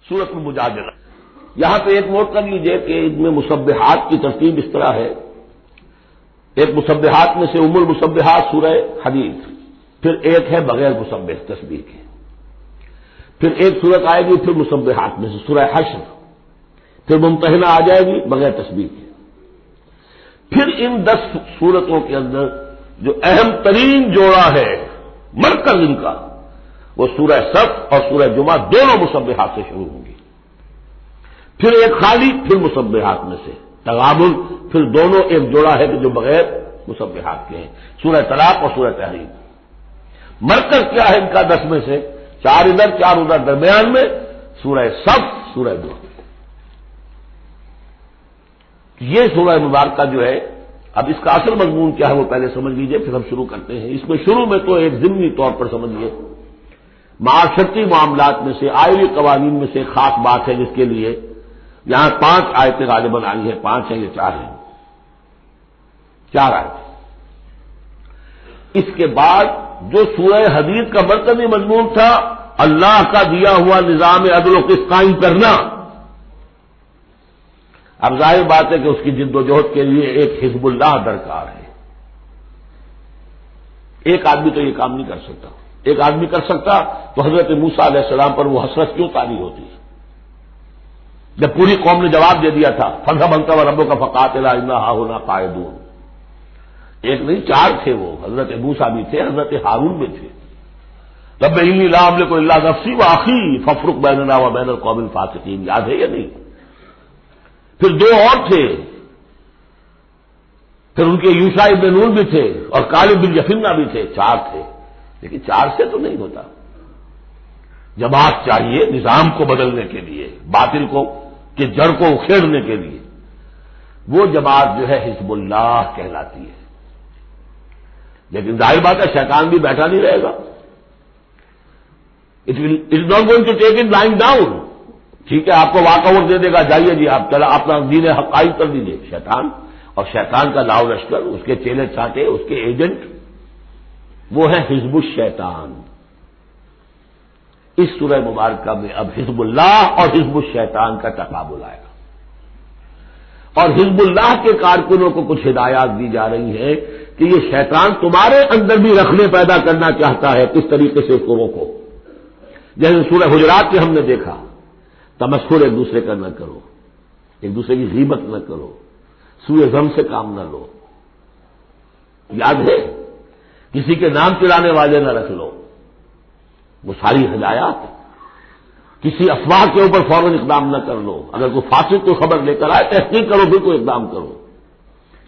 سورۃ المجادلہ. یہاں پہ ایک نوٹ کر لیجئے کہ ان میں مسبحات کی ترتیب اس طرح ہے. ایک مسبحات میں سے ام المسبحات سورہ حدید، پھر ایک ہے بغیر مسبح تسبیح کے، پھر ایک سورت آئے گی پھر مسبحات میں سے سورہ حشر، پھر ممتحنہ آ جائے گی بغیر تسبیح کے. پھر ان 10 سورتوں کے اندر جو اہم ترین جوڑا ہے مرکز ان کا، وہ سورہ صف اور سورہ جمعہ دونوں مسبحات سے شروع ہوں گی. پھر ایک خالی، پھر مسبحات میں سے تغابن، پھر دونوں ایک جوڑا ہے کہ جو بغیر مسبحات کے ہیں، سورہ طلاق اور سورہ تحریم. مرکز کیا ہے ان کا 10 میں سے؟ 4 ادھر 4 ادھر، درمیان میں سورہ صف، سورہ جمعہ. یہ سورہ مبارکہ جو ہے، اب اس کا اصل مضمون کیا ہے وہ پہلے سمجھ لیجئے، پھر ہم شروع کرتے ہیں. اس میں شروع میں تو ایک ضمنی طور پر سمجھیے، معاشرتی معاملات میں سے، آئلی قوانین میں سے خاص بات ہے جس کے لیے یہاں 5 آیتیں غالباً آئی ہیں. 5 ہیں یا 4 ہیں؟ 4 آیتیں. اس کے بعد جو سورہ حدید کا مرکزی مضمون تھا، اللہ کا دیا ہوا نظام عدل و قسط قائم کرنا، اب ظاہر بات ہے کہ اس کی جد و جہد کے لیے ایک حزب اللہ درکار ہے. ایک آدمی تو یہ کام نہیں کر سکتا. ایک آدمی کر سکتا تو حضرت موسیٰ علیہ السلام پر وہ حسرت کیوں طاری ہوتی ہے جب پوری قوم نے جواب دے دیا تھا فَاذْهَبْ أَنْتَ وَرَبُّكَ فَقَاتِلَا إِنَّا هَاهُنَا قَاعِدُونَ. ایک نہیں 4 تھے، وہ حضرت موسیٰ بھی تھے، حضرت ہارون بھی تھے. رَبِّ إِنِّي لَا أَمْلِكُ إِلَّا نَفْسِي وَأَخِي فَافْرُقْ بَيْنَنَا وَبَيْنَ الْقَوْمِ الْفَاسِقِينَ. یاد ہے یا نہیں؟ پھر 2 اور تھے، پھر ان کے یوشع ابن نون بھی تھے اور کالب بن یفنہ بھی تھے. 4 تھے، لیکن 4 سے تو نہیں ہوتا. جماعت چاہیے نظام کو بدلنے کے لیے، باطل کو کہ جڑ کو اکھیڑنے کے لیے. وہ جماعت جو ہے حزب اللہ کہلاتی ہے. لیکن ظاہر بات ہے شیطان بھی بیٹھا نہیں رہے گا. It is not going to take it lying down. ٹھیک ہے، آپ کو واک اوور دے دے گا، جائیے جی آپ چلا اپنا دین حق قائم کر دیجیے. شیطان اور شیطان کا لاؤ لشکر، اس کے چیلے چاٹے، اس کے ایجنٹ، وہ ہے حزب الشیطان. اس سورہ مبارکہ میں اب حزب اللہ اور حزب الشیطان کا تقابل آئے گا، اور حزب اللہ کے کارکنوں کو کچھ ہدایات دی جا رہی ہیں کہ یہ شیطان تمہارے اندر بھی رکھنے پیدا کرنا چاہتا ہے. کس طریقے سے اس کو روکو؟ جیسے سورہ حجرات میں ہم نے دیکھا، تمسخر ایک دوسرے کا نہ کرو، ایک دوسرے کی غیبت نہ کرو، سوء ظن سے کام نہ لو. یاد ہے؟ کسی کے نام چلانے والے نہ رکھ لو. وہ ساری ہدایات. کسی افواہ کے اوپر فوراً اقدام نہ کر لو. اگر کوئی فاسق کو خبر لے کر آئے تحقیق کرو پھر کوئی اقدام کرو.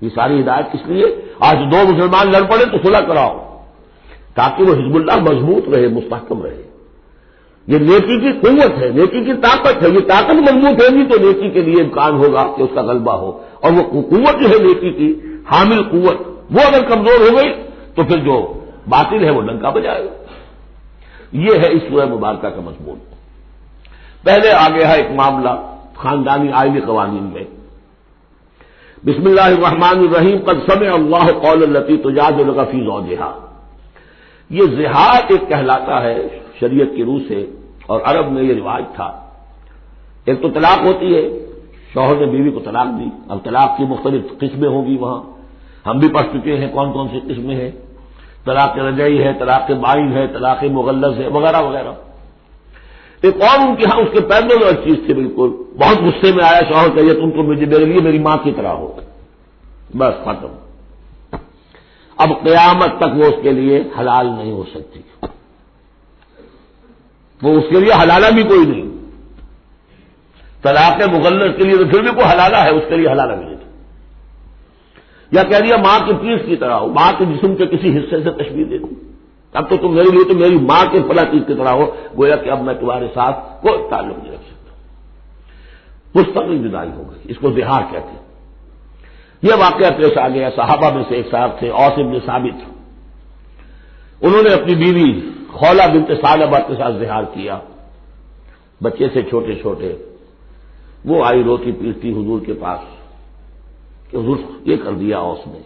یہ ساری ہدایت کس لیے؟ آج 2 مسلمان لڑ پڑے تو صلح کراؤ، تاکہ وہ حزب اللہ مضبوط رہے، مستحکم رہے. یہ نیکی کی قوت ہے، نیکی کی طاقت ہے. یہ طاقت مضبوط ہوگی تو نیکی کے لیے امکان ہوگا کہ اس کا غلبہ ہو. اور وہ قوت جو ہے نیکی کی حامل قوت، وہ اگر کمزور ہو گئی تو پھر جو باطل ہے وہ ڈنکا بجائے گا. یہ ہے اس سورہ مبارکہ کا مضمون. پہلے آگے ہے ایک معاملہ خاندانی آئلی قوانین میں. بسم اللہ الرحمن الرحیم. قد سمع اللہ قول التی تجادلک فی زوجہا. یہ زہار ایک کہلاتا ہے شریعت کی روح سے، اور عرب میں یہ رواج تھا. ایک تو طلاق ہوتی ہے، شوہر نے بیوی کو طلاق دی. اب طلاق کی مختلف قسمیں ہوں گی، وہاں ہم بھی پڑھ چکے ہیں کون کون سی قسمیں ہیں. طلاق رجعی ہے، طلاق بائن ہے، طلاق مغلظ ہے، وغیرہ وغیرہ. ایک اور ان کے ہاں اس کے پہلے اور چیز تھی، بالکل بہت غصے میں آیا شوہر کہیے تم تو میرے لیے میری ماں کی طرح ہو. بس ختم. اب قیامت تک وہ اس کے لیے حلال نہیں ہو سکتی. وہ اس کے لیے حلالہ بھی کوئی نہیں. طلاق مغلظ کے لیے تو پھر بھی کوئی حلالہ ہے، اس کے لیے حلالہ بھی نہیں. یا کہہ دیا ماں کی پیس کی طرح ہو، ماں کے جسم کے کسی حصے سے تشبیہ دے دی. اب تو تم میرے لیے تو میری ماں کے فلاں چیز کی طرح ہو، گویا کہ اب میں تمہارے ساتھ کوئی تعلق نہیں رکھ سکتا. مستقل جدائی ہو گئی. اس کو زہار کہتے ہیں. یہ واقعہ پیش آ گیا. صحابہ میں سے ایک صاحب تھے اوس بن ثابت. انہوں نے اپنی بیوی خولہ بنت ثعلبہ کے ساتھ زہار کیا، بچے سے چھوٹے چھوٹے. وہ آئی روتی پیٹتی حضور کے پاس کہ حضور یہ کر دیا اوس نے،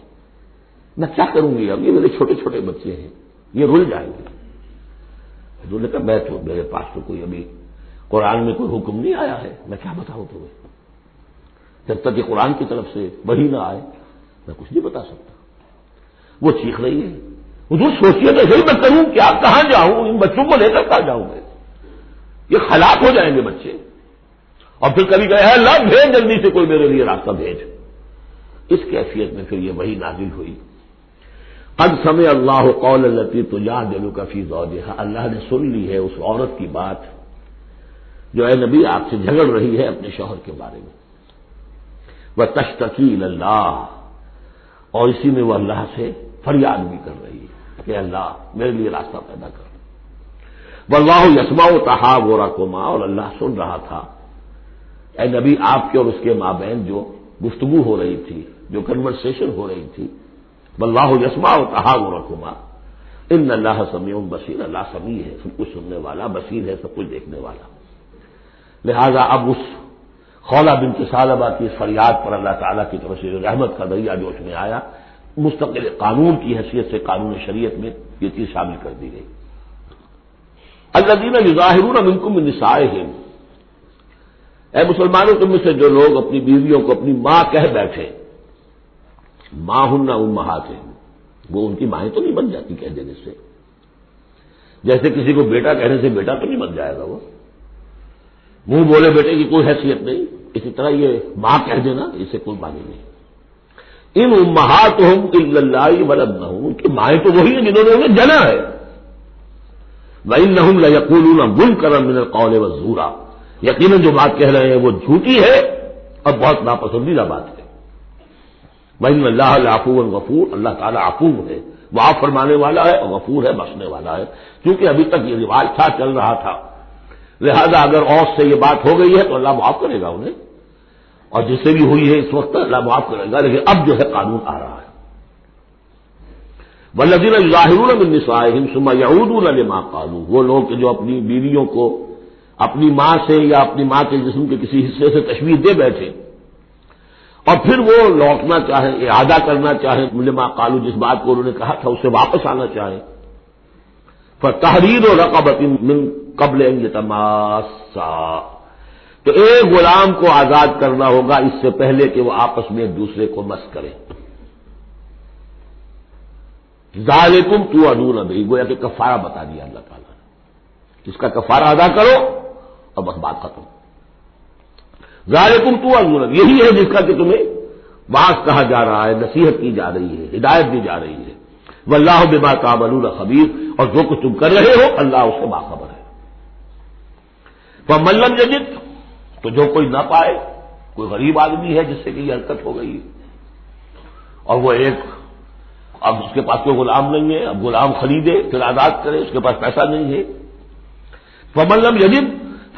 میں کیا کروں گی؟ اب یہ میرے چھوٹے چھوٹے بچے ہیں، یہ رل جائیں گے. حضور نے کہا میں تو میرے پاس تو کوئی ابھی قرآن میں کوئی حکم نہیں آیا ہے، میں کیا بتاؤں تمہیں؟ جب تک کہ قرآن کی طرف سے وحی نہ آئے میں کچھ نہیں بتا سکتا۔ وہ چیخ رہی ہے، حضور سوچیے تو صحیح میں کروں کیا، کہاں جاؤں، ان بچوں کو لے کر کہاں جاؤں میں؟ یہ ہلاک ہو جائیں گے بچے۔ اور پھر کبھی کہے اللہ بھیج جلدی سے کوئی میرے لیے راستہ بھیج۔ اس کیفیت میں پھر یہ وحی نازل ہوئی۔ قد سمع اللہ قول التی تجادلک فی زوجہا، اللہ نے سن لی ہے اس عورت کی بات جو اے نبی آپ سے جھگڑ رہی ہے اپنے شوہر کے بارے میں۔ وتشتکی الی اللہ، اور اسی میں وہ اللہ سے فریاد بھی کر رہی ہے کہ اللہ میرے لیے راستہ پیدا کر۔ واللہ یسمع تحاورکما، اور اللہ سن رہا تھا اے نبی آپ کے اور اس کے مابین جو گفتگو ہو رہی تھی، جو کنورسیشن ہو رہی تھی۔ واللہ یسمع تحاورکما ان اللہ سمیع بصیر، اللہ سمیع ہے، سب کچھ سننے والا، بصیر ہے، سب کچھ دیکھنے والا۔ لہذا اب اس خولہ بنت ثعلبہ کی اس فریاد پر اللہ تعالیٰ کی طرف سے جو رحمت کا دریا جوش میں آیا، مستقل قانون کی حیثیت سے قانون شریعت میں یہ چیز شامل کر دی گئی۔ الذین یظاہرون منکم من نسائہم، اے مسلمانوں تم میں سے جو لوگ اپنی بیویوں کو اپنی ماں کہہ بیٹھے، ماں ہن امہاتہم، وہ ان کی مائیں تو نہیں بن جاتی کہہ دینے سے، جیسے کسی کو بیٹا کہنے سے بیٹا تو نہیں بن جائے گا، وہ منہ بولے بیٹے کی کوئی حیثیت نہیں، اسی طرح یہ ماں کہہ دینا اسے کوئی معنی نہیں۔ ان امہاتہم الا اللہ ولدنہم، ان کی مائیں تو وہی ہیں جنہوں نے انہیں جنا ہے۔ وَإِنَّهُمْ لَيَقُولُونَ مُنكَرًا مِنَ الْقَوْلِ وَالزُّورَ، یقیناً جو بات کہہ رہے ہیں وہ جھوٹی ہے اور بہت ناپسندیدہ بات ہے۔ وَإِنَّ اللَّهَ لَعَفُوٌّ غَفُورٌ، اللہ تعالیٰ عفو ہے، معاف فرمانے والا ہے اور غفور ہے، بخشنے والا ہے۔ کیونکہ ابھی تک یہ رواج تھا، چل رہا تھا، لہذا اگر عورت سے یہ بات ہو گئی ہے تو اللہ معاف کرے گا انہیں، اور جس سے بھی ہوئی ہے اس وقت اللہ معاف کرے گا، لیکن اب جو ہے قانون آ رہا ہے۔ والذین یظاہرون من نسائہم ثم یعودون لما قالوا، وہ لوگ کہ جو اپنی بیویوں کو اپنی ماں سے یا اپنی ماں کے جسم کے کسی حصے سے تشبیہ دے بیٹھے اور پھر وہ لوٹنا چاہیں، اعادہ کرنا چاہیں لما قالوا، جس بات کو انہوں نے کہا تھا اسے واپس آنا چاہیں، فتحریر رقبۃ من قبل ان یتماسا، تو ایک غلام کو آزاد کرنا ہوگا اس سے پہلے کہ وہ آپس میں ایک دوسرے کو مس کریں۔ ذالکم توعدون بہ، گویا کہ کفارہ بتا دیا اللہ تعالیٰ نے، اس کا کفارہ ادا کرو اور بس بات ختم۔ ذالکم توعدون، یہی ہے جس کا کہ تمہیں باعث کہا جا رہا ہے، نصیحت کی جا رہی ہے، ہدایت دی جا رہی ہے۔ واللہ بما تعملون خبیر، اور جو کچھ تم کر رہے ہو اللہ اس سے باخبر ہے۔ فمن لم یجد، تو جو کوئی نہ پائے، کوئی غریب آدمی ہے جس سے کہ یہ حرکت ہو گئی اور وہ ایک، اب اس کے پاس کوئی غلام نہیں ہے، اب غلام خریدے پھر آزاد کرے، اس کے پاس پیسہ نہیں ہے۔ فمن لم یجد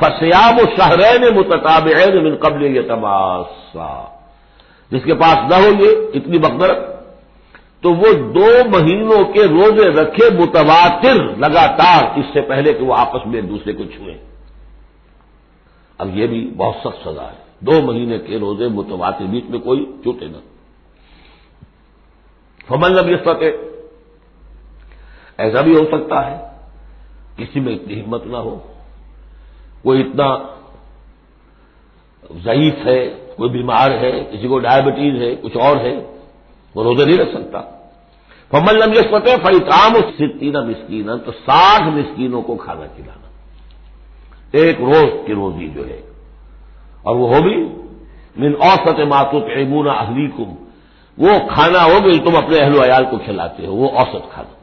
فصیام شہرین متتابعین من قبل یتماسا، جس کے پاس نہ ہو یہ اتنی مقدرت تو وہ 2 مہینوں کے روزے رکھے متواتر لگاتار، اس سے پہلے کہ وہ آپس میں ایک دوسرے کو چھوئیں۔ اب یہ بھی بہت سخت سزا ہے، 2 مہینے کے روزے متواتر، بیچ میں کوئی چھوٹے نہ۔ فمن لم یستطع، ایسا بھی ہو سکتا ہے کسی میں اتنی ہمت نہ ہو، کوئی اتنا ضعیف ہے، کوئی بیمار ہے، کسی کو ڈائبٹیز ہے، کچھ اور ہے، وہ روزے نہیں رکھ سکتا۔ فمن لم یستطع فاطعام 60 مسکینا، تو 60 مسکینوں کو کھانا کھلانا، ایک روز کی روزی جو ہے، اور وہ ہوگی من اوسط ما تطعمون اہلیکم، وہ کھانا ہوگا تم اپنے اہل و عیال کو کھلاتے ہو، وہ اوسط کھانا۔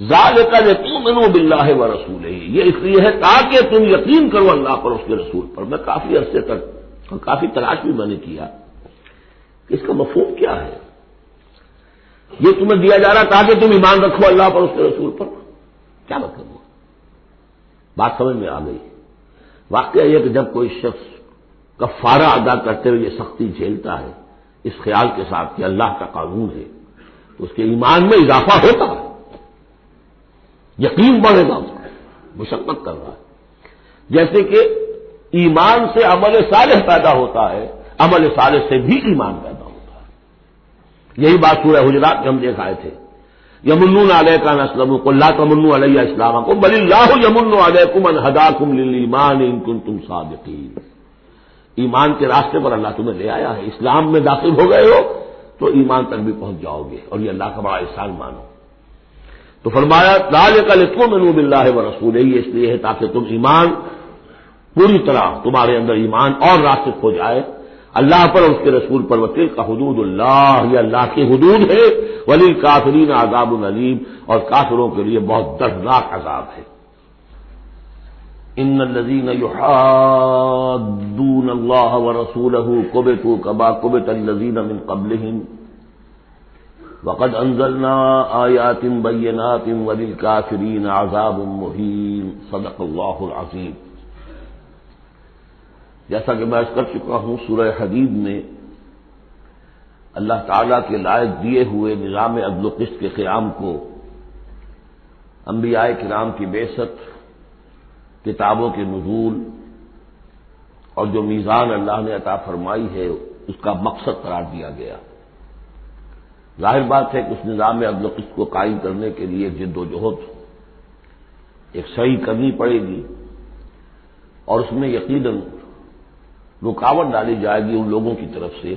ذالک لتؤمنوا باللہ ورسولہ، یہ اس لیے ہے تاکہ تم یقین کرو اللہ پر، اس کے رسول پر۔ میں کافی عرصے تک اور کافی تلاش بھی میں نے کیا کہ اس کا مفہوم کیا ہے، یہ تمہیں دیا جا رہا تاکہ تم ایمان رکھو اللہ پر، اس کے رسول پر، کیا مطلب ہوا؟ بات سمجھ میں آ گئی۔ واقعہ یہ کہ جب کوئی شخص کفارہ ادا کرتے ہوئے یہ سختی جھیلتا ہے اس خیال کے ساتھ کہ اللہ کا قانون ہے، تو اس کے ایمان میں اضافہ ہوتا ہے، یقین بڑھے گا، اس کا مشقت کر رہا ہے۔ جیسے کہ ایمان سے عمل صالح پیدا ہوتا ہے، عمل صالح سے بھی ایمان پیدا ہوتا ہے۔ یہی بات سورہ حجرات میں ہم دیکھ آئے تھے یمنون علیک ان اسلموا قل لا تمنوا علی اسلامکم بل اللہ یمن علیکم ان ہداکم للایمان ان کنتم صادقین. ایمان کے راستے پر اللہ تمہیں لے آیا ہے، اسلام میں داخل ہو گئے ہو تو ایمان تک بھی پہنچ جاؤ گے، اور یہ اللہ کا بڑا احسان مانو. تو فرمایا ذالک لتؤمنوا باللہ ورسولہ، یہ اس لیے ہے تاکہ تم ایمان پوری طرح تمہارے اندر ایمان اور راسخ ہو جائے اللہ پر اور اس کے رسول پر. وتلک حدود اللہ، یہ اللہ کی حدود ہے. وللکافرین عذاب علیم، اور کافروں کے لیے بہت دردناک عذاب ہے. ان الذین یحادون اللہ ورسولہ کبتوا کما کبت الذین من قبلہم وقد انزلنا آیات بینات وللکافرین عذاب مہین. صدق اللہ العظیم. جیسا کہ میں عرض کر چکا ہوں، سورہ حدید میں اللہ تعالیٰ کے لائق دیے ہوئے نظام عدل و قسط کے قیام کو، انبیاء کرام کی بعثت، کتابوں کے نزول اور جو میزان اللہ نے عطا فرمائی ہے اس کا مقصد قرار دیا گیا. ظاہر بات ہے کہ اس نظام عدل و قسط کو قائم کرنے کے لیے جد و جہد ایک سعی کرنی پڑے گی، اور اس میں یقیناً رکاوٹ ڈالی جائے گی ان لوگوں کی طرف سے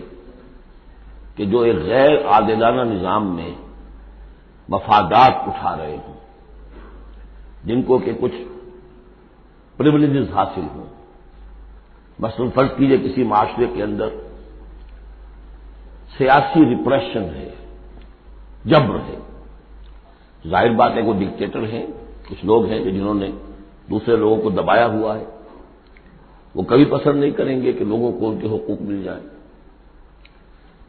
کہ جو ایک غیر عادلانہ نظام میں مفادات اٹھا رہے ہوں، جن کو کہ کچھ پریولیجز حاصل ہوں. مثلا فرض کیجئے کسی معاشرے کے اندر سیاسی ریپریشن ہے، جبر ہے. ظاہر بات ہے وہ ڈکٹیٹر ہیں، کچھ لوگ ہیں جنہوں نے دوسرے لوگوں کو دبایا ہوا ہے. وہ کبھی پسند نہیں کریں گے کہ لوگوں کو ان کے حقوق مل جائیں.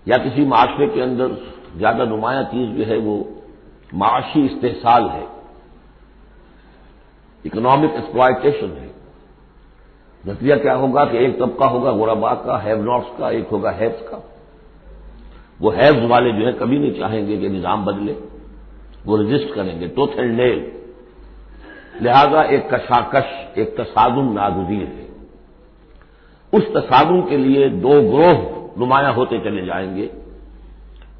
یا کسی معاشرے کے اندر زیادہ نمایاں چیز جو ہے وہ معاشی استحصال ہے، اکنامک ایکسپلائٹیشن ہے. نتیجہ کیا ہوگا کہ ایک طبقہ ہوگا غرباء کا، ہیو ناٹس کا، ایک ہوگا ہیوز کا. وہ ہیوز والے جو ہے کبھی نہیں چاہیں گے کہ نظام بدلے، وہ رجسٹ کریں گے ٹوتھ اینڈ نیل. لہذا ایک کشاکش، ایک تصادم ناگزیر ہے. اس تصادم کے لیے دو گروہ نمایاں ہوتے چلے جائیں گے.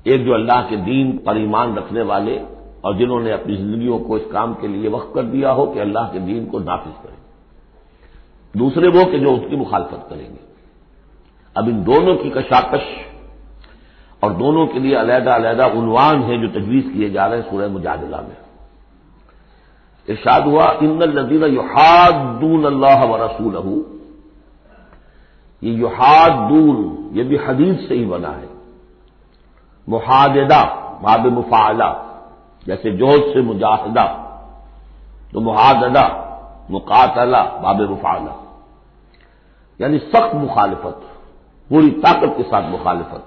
ایک جو اللہ کے دین پر ایمان رکھنے والے اور جنہوں نے اپنی زندگیوں کو اس کام کے لیے وقف کر دیا ہو کہ اللہ کے دین کو نافذ کریں. دوسرے وہ کہ جو اس کی مخالفت کریں گے. اب ان دونوں کی کشاکش اور دونوں کے لیے علیحدہ علیحدہ عنوان ہیں جو تجویز کیے جا رہے ہیں سورہ مجادلہ میں. ارشاد ہوا ان الذین یحادون اللہ ورسولہ. یہ یحادون یہ بھی حدیث سے ہی بنا ہے. محاددہ باب مفاعلہ، جیسے جوہد سے مجاہدہ، تو محاددہ مقاتلہ باب مفاعلہ، یعنی سخت مخالفت، پوری طاقت کے ساتھ مخالفت.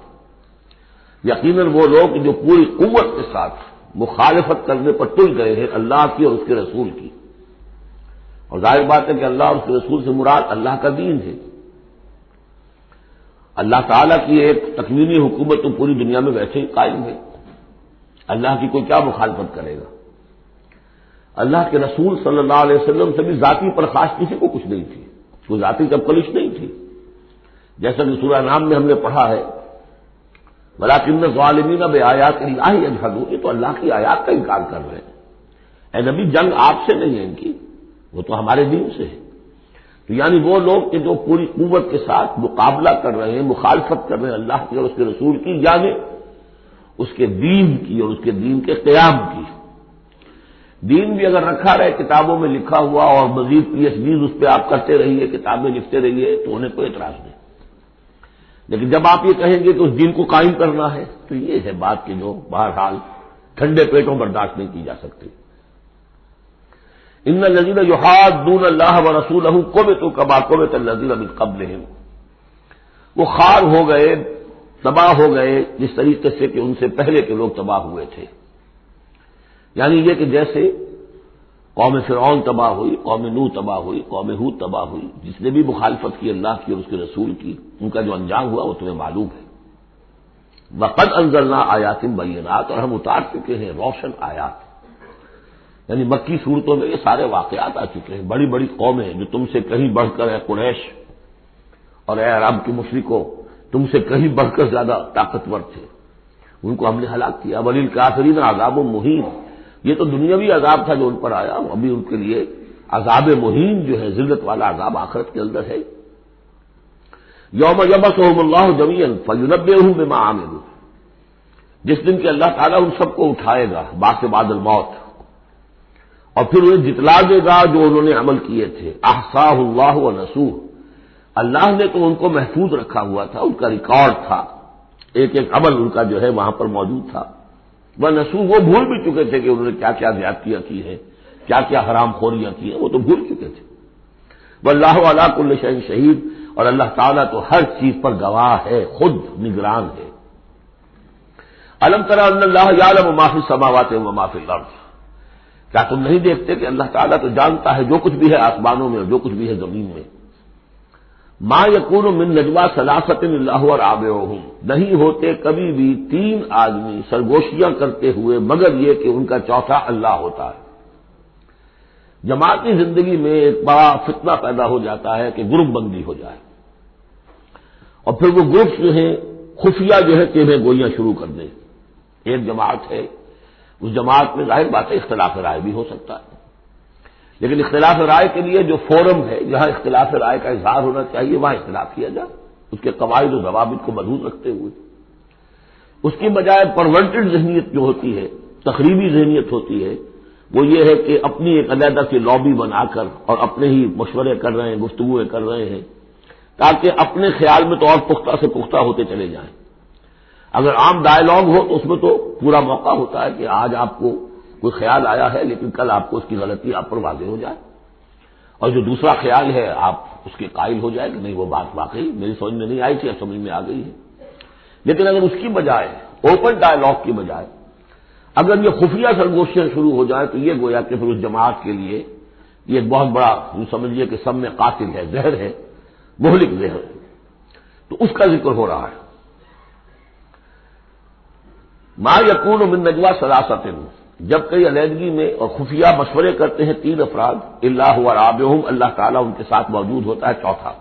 یقیناً وہ لوگ جو پوری قوت کے ساتھ مخالفت کرنے پر تل گئے ہیں اللہ کی اور اس کے رسول کی. اور ظاہر بات ہے کہ اللہ اور اس کے رسول سے مراد اللہ کا دین ہے. اللہ تعالیٰ کی ایک تکوینی حکومت تو پوری دنیا میں ویسے ہی قائم ہے. اللہ کی کوئی کیا مخالفت کرے گا؟ اللہ کے رسول صلی اللہ علیہ وسلم سے بھی ذاتی پرخاش کسی کو کچھ نہیں تھی، کوئی ذاتی چپکلش نہیں تھی. جیسا کہ سورہ نام میں ہم نے پڑھا ہے وَلَٰكِنَّ الظَّالِمِينَ بِآيَاتِ اللَّهِ يَجْحَدُونَ. یہ تو اللہ کی آیات کا انکار کر رہے ہیں. اے نبی جنگ آپ سے نہیں ہے ان کی، وہ تو ہمارے دین سے ہے. تو یعنی وہ لوگ کہ جو پوری قوت کے ساتھ مقابلہ کر رہے ہیں، مخالفت کر رہے ہیں اللہ کی اور اس کے رسول کی، یعنی اس کے دین کی اور اس کے دین کے قیام کی. دین بھی اگر رکھا رہے کتابوں میں لکھا ہوا اور مزید پی ایچ ڈیز اس پہ آپ کرتے رہیے، کتابیں لکھتے رہیے، تو انہیں کوئی اعتراض نہیں. لیکن جب آپ یہ کہیں گے کہ اس دین کو قائم کرنا ہے تو یہ ہے بات کہ جو بہرحال ٹھنڈے پیٹوں برداشت نہیں کی جا سکتی. ان الذین یحادون اللہ ورسولہ کبتوا کما کبت الذین من قبلہم. وہ خوار ہو گئے، تباہ ہو گئے جس طریقے سے کہ ان سے پہلے کے لوگ تباہ ہوئے تھے. یعنی یہ کہ جیسے قوم فرعون تباہ ہوئی، قوم نوح تباہ ہوئی، قوم ہود تباہ ہوئی، جس نے بھی مخالفت کی اللہ کی اور اس کے رسول کی، ان کا جو انجام ہوا وہ تمہیں معلوم ہے. وقد انزلنا آیات بینات، اور ہم اتار چکے ہیں روشن آیات. یعنی مکی صورتوں میں یہ سارے واقعات آ چکے ہیں. بڑی بڑی قومیں جو تم سے کہیں بڑھ کر، اے قریش اور اے عرب کے مشرکوں، تم سے کہیں بڑھ کر زیادہ طاقتور تھے، ان کو ہم نے ہلاک کیا. وللکافرین عذاب مہین، یہ تو دنیاوی عذاب تھا جو ان پر آیا، ابھی ان کے لیے عذاب مہین جو ہے ذلت والا عذاب آخرت کے اندر ہے. یوم یبعثہم اللہ جمیعا فینبئہم بما عملوا، جس دن کہ اللہ تعالیٰ ان سب کو اٹھائے گا بعث بعد الموت، اور پھر انہیں جتلا دے گا جو انہوں نے عمل کیے تھے. احصاہ اللہ ونسوہ، اللہ نے تو ان کو محفوظ رکھا ہوا تھا، ان کا ریکارڈ تھا، ایک ایک عمل ان کا جو ہے وہاں پر موجود تھا. ونسوہ، وہ بھول بھی چکے تھے کہ انہوں نے کیا کیا زیادتیاں کی ہیں، کیا کیا حرام خوریاں کی ہیں، وہ تو بھول چکے تھے. واللہ علی کل شیء شہید، اور اللہ تعالیٰ تو ہر چیز پر گواہ ہے، خود نگران ہے. الم تر ان اللہ یعلم ما فی السماوات و ما فی الارض، کیا تم نہیں دیکھتے کہ اللہ تعالیٰ تو جانتا ہے جو کچھ بھی ہے آسمانوں میں اور جو کچھ بھی ہے زمین میں. ما یکون من نجوا ثلاثۃ الا هو رابعهم، نہیں ہوتے کبھی بھی تین آدمی سرگوشیاں کرتے ہوئے مگر یہ کہ ان کا چوتھا اللہ ہوتا ہے. جماعتی زندگی میں ایک بڑا فتنہ پیدا ہو جاتا ہے کہ گروپ بندی ہو جائے، اور پھر وہ گروپ جو ہیں خفیہ جو ہے تیرے گوئیاں شروع کر دیں. ایک جماعت ہے، اس جماعت میں ظاہر بات ہے اختلاف رائے بھی ہو سکتا ہے، لیکن اختلاف رائے کے لیے جو فورم ہے جہاں اختلاف رائے کا اظہار ہونا چاہیے وہاں اختلاف کیا جائے، اس کے قواعد و ضوابط کو محفوظ رکھتے ہوئے. اس کی بجائے پرورٹڈ ذہنیت جو ہوتی ہے، تخریبی ذہنیت ہوتی ہے، وہ یہ ہے کہ اپنی ایک علیحدہ سی لابی بنا کر اور اپنے ہی مشورے کر رہے ہیں، گفتگویں کر رہے ہیں، تاکہ اپنے خیال میں تو اور پختہ سے پختہ ہوتے چلے جائیں. اگر عام ڈائلاگ ہو تو اس میں تو پورا موقع ہوتا ہے کہ آج آپ کو کوئی خیال آیا ہے لیکن کل آپ کو اس کی غلطی آپ پر واضح ہو جائے، اور جو دوسرا خیال ہے آپ اس کے قائل ہو جائے کہ نہیں وہ بات واقعی میری سمجھ میں نہیں آئی تھی، اب سمجھ میں آ گئی ہے. لیکن اگر اس کی بجائے اوپن ڈائلاگ کی بجائے اگر یہ خفیہ سرگوشیاں شروع ہو جائیں تو یہ گویا کہ پھر اس جماعت کے لیے یہ ایک بہت بڑا سمجھیے کہ سم میں قاتل ہے، زہر ہے، مہلک زہر. تو اس کا ذکر ہو رہا ہے. ما یکون من نجوا ثلاثۃ، جب کئی علیحدگی میں اور خفیہ مشورے کرتے ہیں تین افراد، الا هو رابعهم، اللہ تعالیٰ ان کے ساتھ موجود ہوتا ہے چوتھا.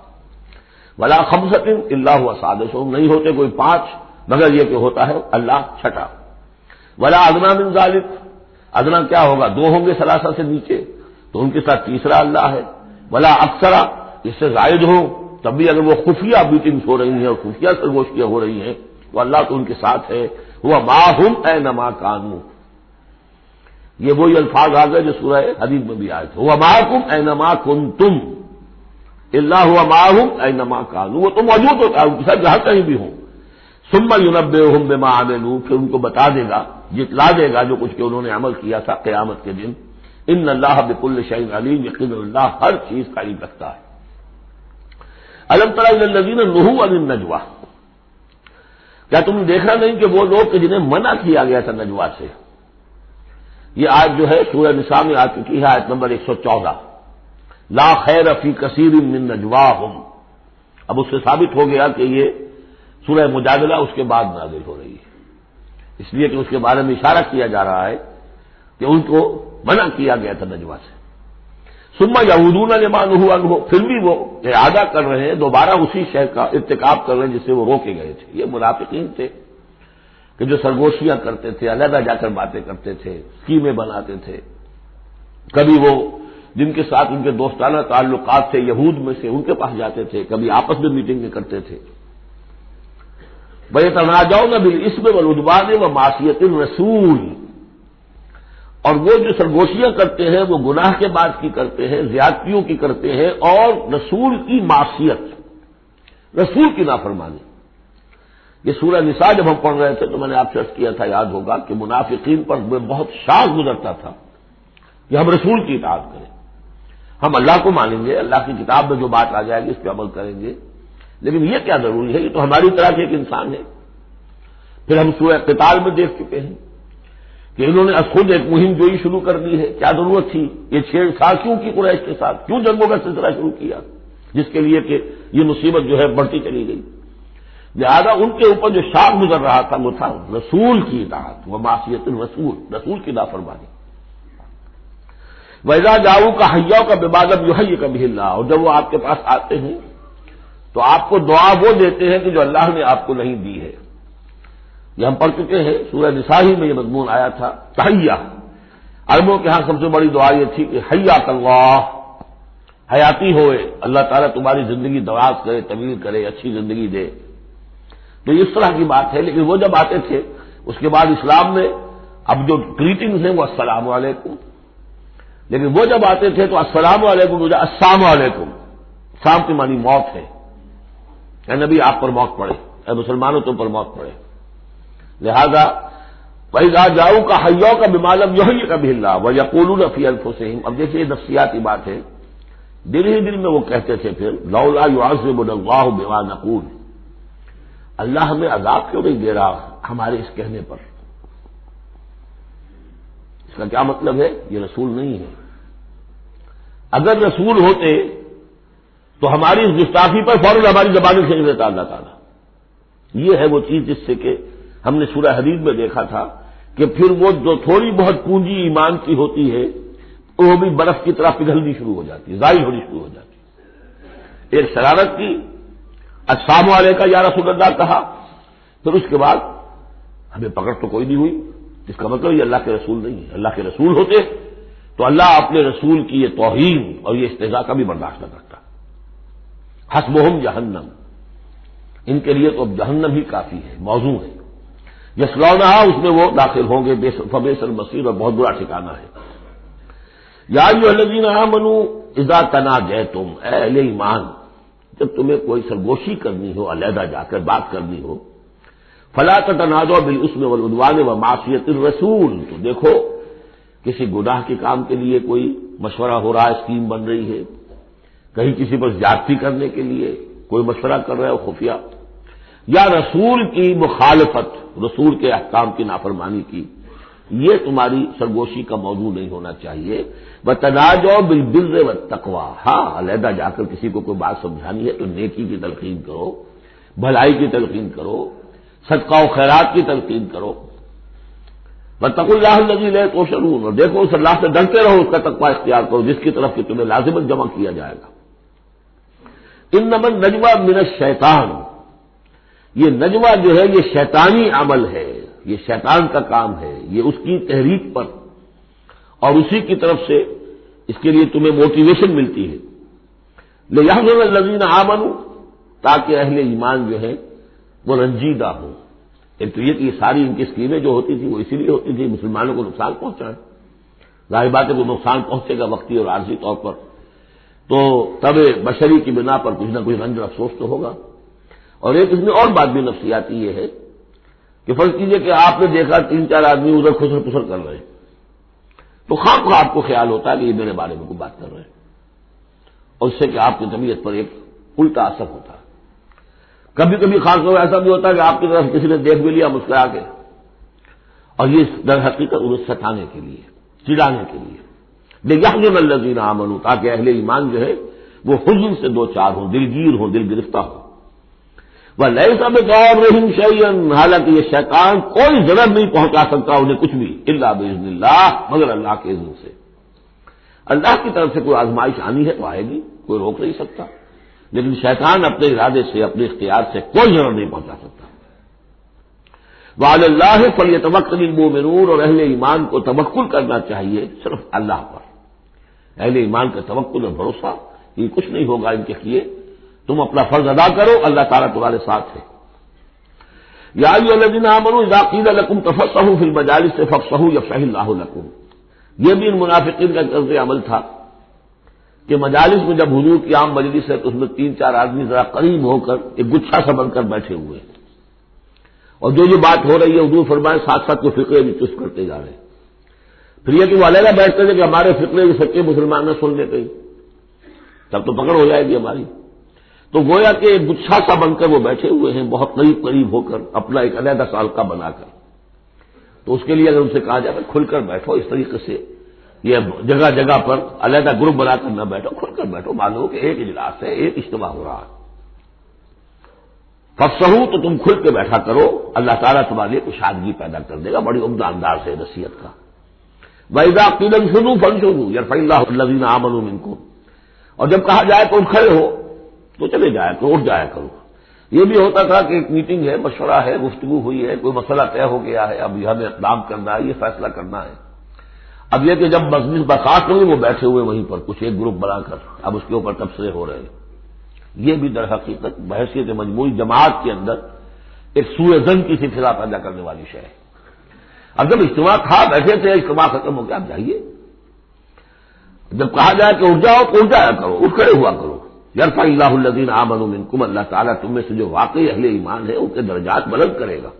ولا خمسۃ الا هو سادسهم، نہیں ہوتے کوئی پانچ مگر یہ کہ ہوتا ہے اللہ چھٹا. ولا ادنی من ذلک، ادنا کیا ہوگا، دو ہوں گے ثلاثہ سے نیچے تو ان کے ساتھ تیسرا اللہ ہے. ولا اکثر، اس سے زائد ہو تب بھی اگر وہ خفیہ میٹنگز ہو رہی ہیں اور خفیہ سرگوشیاں ہو رہی ہیں تو اللہ تو ان کے ساتھ ہے. ہوا معہم اینما کانوا، یہ وہی الفاظ آ گئے جو سورہ حدید میں بھی آئے تھے. ہوا معکم اینما کنتم، اللہ ہوا معہم اینما کانوا، وہ تو موجود ہوتا ہے ان کے ساتھ جہاں کہیں بھی ہوں. ثم ینبئہم بما عملوا، پھر ان کو بتا دے گا، جتلا دے گا جو کچھ کہ انہوں نے عمل کیا تھا قیامت کے دن. ان اللہ بکل شیء علیم، یقینا اللہ ہر چیز کا علم رکھتا ہے. الم تر الی الذین نہوا عن النجوی، کیا تم نے دیکھا نہیں کہ وہ لوگ کہ جنہیں منع کیا گیا تھا نجوا سے. یہ آیت جو ہے سورہ نساء میں آ چکی ہے، آیت نمبر 114. لا خیر فی کثیر من نجواہم، اب اس سے ثابت ہو گیا کہ یہ سورہ مجادلہ اس کے بعد نازل ہو رہی ہے، اس لیے کہ اس کے بارے میں اشارہ کیا جا رہا ہے کہ ان کو منع کیا گیا تھا نجوا سے. ثم یعودون لما نہوا عنہ، پھر بھی وہ اعادہ کر رہے ہیں، دوبارہ اسی شے کا ارتکاب کر رہے ہیں جس سے وہ روکے گئے تھے. یہ منافقین تھے کہ جو سرگوشیاں کرتے تھے، علیحدہ جا کر باتیں کرتے تھے، اسکیمیں بناتے تھے. کبھی وہ جن کے ساتھ ان کے دوستانہ تعلقات تھے یہود میں سے ان کے پاس جاتے تھے، کبھی آپس میں میٹنگیں کرتے تھے. وَيَتَنَاجَوْنَ بِالْإِثْمِ وَالْعُدْوَانِ وَمَعْصِيَتِ الرَّسُولِ، اور وہ جو سرگوشیاں کرتے ہیں وہ گناہ کے بعد کی کرتے ہیں، زیادتیوں کی کرتے ہیں، اور رسول کی معصیت، رسول کی نافرمانی. یہ سورہ نساء جب ہم پڑھ رہے تھے تو میں نے آپ سے عرض کیا تھا، یاد ہوگا کہ منافقین پر بہت شاذ گزرتا تھا کہ ہم رسول کی اطاعت کریں، ہم اللہ کو مانیں گے، اللہ کی کتاب میں جو بات آ جائے گی اس پہ عمل کریں گے، لیکن یہ کیا ضروری ہے، یہ تو ہماری طرح کے ایک انسان ہے. پھر ہم سورہ قتال میں دیکھ چکے ہیں کہ انہوں نے خود ایک مہم جوئی شروع کر دی ہے. کیا ضرورت تھی یہ چھیڑ کیوں کی قریش کے ساتھ، کیوں جنگوں کا سلسلہ شروع کیا جس کے لیے کہ یہ مصیبت جو ہے بڑھتی چلی گئی. لہذا ان کے اوپر جو شاخ گزر رہا تھا وہ تھا رسول کی اطاعت و معصیت الرسول، رسول کی نافرمانی. وَإِذَا جَاءُوكَ حَيَّوْكَ بِمَا لَمْ يُحَيِّكَ بِهِ اللَّهُ، اور جب وہ آپ کے پاس آتے ہیں تو آپ کو دعا وہ دیتے ہیں کہ جو اللہ نے آپ کو نہیں دی ہے. یہ ہم پڑھ چکے ہیں، سورہ نساء ہی میں یہ مضمون آیا تھا۔ تحیہ، عربوں کے ہاں سب سے بڑی دعا یہ تھی کہ حیاک اللہ، حیاتی ہوئے، اللہ تعالیٰ تمہاری زندگی دراز کرے، طویل کرے، اچھی زندگی دے۔ تو اس طرح کی بات ہے، لیکن وہ جب آتے تھے اس کے بعد اسلام میں اب جو گریٹنگز ہیں وہ السلام علیکم، لیکن وہ جب آتے تھے تو السلام علیکم مجھے السلام علیکم، سام کی معنی موت ہے، اے نبی آپ پر موت پڑے، اے مسلمانوں تم پر موت پڑے۔ لہذا وَإِذَا جَاءُوكَ حَيَّوْكَ بِمَا لَمْ يُحْيِكَ بِهِ اللَّهُ وَيَقُولُونَ فِي أَنفُسِهِمْ، اب دیکھیے یہ نفسیاتی بات ہے، دل ہی دل میں وہ کہتے تھے پھر لولا يعذبنا الله بما نقول، اللہ ہمیں عذاب کیوں نہیں دے رہا ہمارے اس کہنے پر؟ اس کا کیا مطلب ہے؟ یہ رسول نہیں ہے، اگر رسول ہوتے تو ہماری اس گستاخی پر فوراً ہماری زبانیں کھینچ لیتا اللہ تعالیٰ۔ یہ ہے وہ چیز جس سے کہ ہم نے سورہ حدید میں دیکھا تھا کہ پھر وہ جو تھوڑی بہت پونجی ایمان کی ہوتی ہے وہ بھی برف کی طرح پگھلنی شروع ہو جاتی ہے، ضائع ہونی شروع ہو جاتی ہے۔ ایک شرارت کی، السلام علیکم یا رسول اللہ کہا، پھر اس کے بعد ہمیں پکڑ تو کوئی نہیں ہوئی، اس کا مطلب یہ اللہ کے رسول نہیں ہے۔ اللہ کے رسول ہوتے تو اللہ اپنے رسول کی یہ توہین اور یہ استہزاء کا بھی برداشت نہ کرتا۔ حسبہم جہنم، ان کے لیے تو اب جہنم ہی کافی ہے، موضوع ہے، یصلونہا، اس میں وہ داخل ہوں گے، فبئس المصیر، اور بہت برا ٹھکانہ ہے۔ یا ایھا الذین آمنوا اذا تناجیتم، اے اہل ایمان، جب تمہیں کوئی سرگوشی کرنی ہو، علیحدہ جا کر بات کرنی ہو، فلا تتناجوا بالاسم والعدوان ومعصیۃ الرسول، تو دیکھو کسی گناہ کے کام کے لیے کوئی مشورہ ہو رہا ہے، اسکیم بن رہی ہے، کہیں کسی پر زیادتی کرنے کے لیے کوئی مشورہ کر رہے ہو خفیہ، یا رسول کی مخالفت، رسول کے احکام کی نافرمانی کی، یہ تمہاری سرگوشی کا موضوع نہیں ہونا چاہیے۔ وَتَنَاجَوْا بِالْبِرِّ وَالتَّقْوَىٰ، ہاں علیحدہ جا کر کسی کو کوئی بات سمجھانی ہے تو نیکی کی تلقین کرو، بھلائی کی تلقین کرو، صدقہ و خیرات کی تلقین کرو۔ وَاتَّقُوا اللَّهَ الَّذِي إِلَيْهِ تُحْشَرُونَ، اور دیکھو اس اللہ سے ڈرتے رہو، اس کا تقویٰ اختیار کرو جس کی طرف کہ تمہیں لازمت جمع کیا جائے گا۔ اِنَّمَا النَّجْوَىٰ مِنَ الشَّيْطَانِ، یہ نجوہ جو ہے یہ شیطانی عمل ہے، یہ شیطان کا کام ہے، یہ اس کی تحریک پر اور اسی کی طرف سے اس کے لیے تمہیں موٹیویشن ملتی ہے۔ لِيَحْزُنَ الَّذِينَ آمَنُوا، تاکہ اہل ایمان جو ہے وہ رنجیدہ ہوں۔ ایک تو یہ کہ یہ ساری ان کی اسکیمیں جو ہوتی تھیں وہ اسی لیے ہوتی تھی مسلمانوں کو نقصان پہنچائے، ظاہر بات ہے کہ نقصان پہنچے گا وقتی اور عارضی طور پر، تو تب بشری کی بنا پر کچھ نہ کچھ رنج اور افسوس تو ہوگا۔ اور ایک اس میں اور بات بھی نفسیاتی یہ ہے کہ فرض کیجئے کہ آپ نے دیکھا 3-4 آدمی ادھر خسر پسر کر رہے ہیں، تو خواہ خواہ آپ کو خیال ہوتا ہے کہ یہ میرے بارے میں کوئی بات کر رہے ہیں، اور اس سے کہ آپ کی طبیعت پر ایک الٹا اثر ہوتا ہے۔ کبھی کبھی خاص طور ایسا بھی ہوتا ہے کہ آپ کی طرف کسی نے دیکھ بھی لیا مسکرا کے، اور یہ در حقیقت انہیں ستانے کے لیے، چڑھانے کے لیے۔ لِيَحْزُنَ الَّذِينَ آمَنُوا، تاکہ اہل ایمان جو ہے وہ حزن سے دو چار ہوں، دلگیر ہوں، دل گرفتہ ہوں۔ وَلَيْسَ بِضَارِّهِمْ شَيْئًا، حالانکہ یہ شیطان کوئی ضرر نہیں پہنچا سکتا انہیں کچھ بھی، الا بِإِذْنِ اللَّهِ، مگر اللہ کے اذن سے۔ اللہ کی طرف سے کوئی آزمائش آنی ہے تو آئے گی، کوئی روک نہیں سکتا، لیکن شیطان اپنے ارادے سے، اپنے اختیار سے کوئی ضرر نہیں پہنچا سکتا۔ وَعَلَى اللَّهِ فَلْيَتَوَكَّلِ الْمُؤْمِنُونَ، اور اہل ایمان کو توکل کرنا چاہیے صرف اللہ پر۔ اہل ایمان کا توکل اور بھروسہ یہ کچھ نہیں ہوگا ان کے کیے، تم اپنا فرض ادا کرو، اللہ تعالیٰ تمہارے ساتھ ہے۔ یا ایھا الذین آمنوا اذا قیل لکم تفصحوا فی المجالس فافصحوا یفصح اللہ لکم، یہ بھی ان منافقین کا طرز عمل تھا کہ مجالس میں جب حضور کی عام مجلس ہے تو اس میں 3-4 آدمی ذرا قریب ہو کر ایک گچھا سا بن کر بیٹھے ہوئے ہیں، اور جو بات ہو رہی ہے حضور فرمائے ساتھ ساتھ وہ فقرے بھی چست کرتے جا رہے ہیں۔ پھر یہ کہ وہ علیحدہ بیٹھتے تھے کہ ہمارے فقرے یہ سچے مسلمان نہ سن لے کہیں، تب تو پکڑ ہو جائے گی ہماری۔ تو گویا کہ ایک گچھا سا بن کر وہ بیٹھے ہوئے ہیں، بہت قریب قریب ہو کر، اپنا ایک علیحدہ سالکہ بنا کر۔ تو اس کے لیے اگر ان سے کہا جائے کھل کر بیٹھو، اس طریقے سے یہ جگہ جگہ پر علیحدہ گروپ بنا کر نہ بیٹھو، کھل کر بیٹھو، معلوم کہ ایک اجلاس ہے، ایک اجتماع ہو رہا ہے۔ فافصحوا، تو تم کھل کے بیٹھا کرو، اللہ تعالیٰ تمہارے لیے کشادگی پیدا کر دے گا، بڑی عمدہ انداز ہے نصیحت کا۔ وَإِذَا قِيلَ انشُزُوا فَانشُزُوا يَرْفَعِ اللَّهُ الَّذِينَ آمَنُوا مِنكُمْ، اور جب کہا جائے تم کھڑے ہو تو چلے جایا کرو، اٹھ جایا کرو۔ یہ بھی ہوتا تھا کہ ایک میٹنگ ہے، مشورہ ہے، گفتگو ہوئی ہے، کوئی مسئلہ طے ہو گیا ہے، اب ہمیں اقدام کرنا ہے، یہ فیصلہ کرنا ہے۔ اب یہ کہ جب مجلس برخاست ہوئی وہ بیٹھے ہوئے وہیں پر کچھ ایک گروپ بنا کر اب اس کے اوپر تبصرے ہو رہے ہیں۔ یہ بھی در حقیقت بحیثیت مجموعی جماعت کے اندر ایک سوء ظن کی سی فضا پیدا کرنے والی شے ہے۔ اب جب اجتماع تھا، بیٹھے تھے، اجتماع ختم ہو گیا، اب جائیے۔ جب کہا جائے کہ اٹھ جاؤ تو اٹھ جایا کرو، اٹھ کھڑے ہوا کرو۔ یرفع اللہ الذین آمنوا منکم، اللہ تعالیٰ تم میں سے جو واقعی اہل ایمان ہے ان کے درجات بلند کرے گا۔